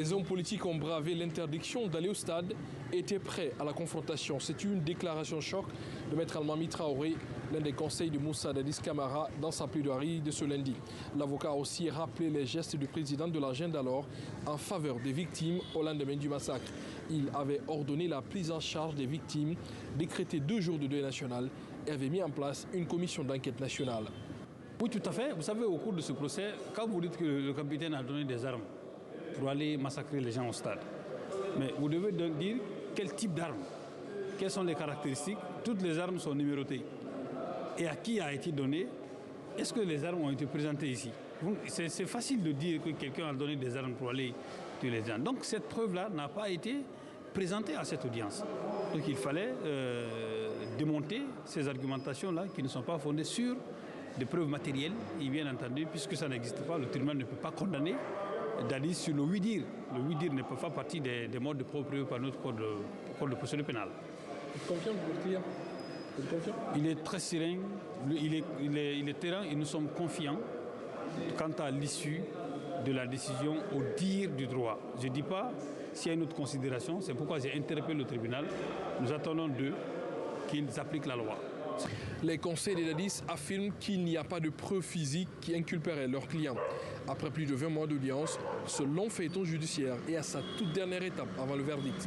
Les hommes politiques ont bravé l'interdiction d'aller au stade et étaient prêts à la confrontation. C'est une déclaration choc de Maître Almami Traoré, l'un des conseils de Moussa Dadis Camara, dans sa plaidoirie de ce lundi. L'avocat a aussi rappelé les gestes du président de la Junte d'alors en faveur des victimes au lendemain du massacre. Il avait ordonné la prise en charge des victimes, décrété 2 jours de deuil national et avait mis en place une commission d'enquête nationale. Oui, tout à fait. Vous savez, au cours de ce procès, quand vous dites que le capitaine a donné des armes pour aller massacrer les gens au stade, mais vous devez donc dire quel type d'armes, quelles sont les caractéristiques. Toutes les armes sont numérotées. Et à qui a été donné? Est-ce que les armes ont été présentées ici? C'est facile de dire que quelqu'un a donné des armes pour aller tuer les gens. Donc cette preuve-là n'a pas été présentée à cette audience. Donc il fallait démonter ces argumentations-là qui ne sont pas fondées sur des preuves matérielles. Et bien entendu, puisque ça n'existe pas, le tribunal ne peut pas condamner Dadis sur le oui-dire. Le oui-dire ne peut pas partie des modes de propre par notre code de procédure pénale. Confiant pour votre client? Il est très serein, il est terrain et nous sommes confiants quant à l'issue de la décision au dire du droit. Je ne dis pas s'il y a une autre considération, c'est pourquoi j'ai interpellé le tribunal. Nous attendons d'eux qu'ils appliquent la loi. Les conseils des Dadis affirment qu'il n'y a pas de preuves physiques qui inculperaient leurs clients. Après plus de 20 mois d'audience, ce long feuilleton judiciaire est à sa toute dernière étape avant le verdict.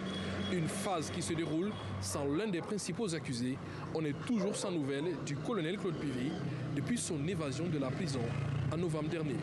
Une phase qui se déroule sans l'un des principaux accusés. On est toujours sans nouvelles du colonel Claude Pivet depuis son évasion de la prison en novembre dernier.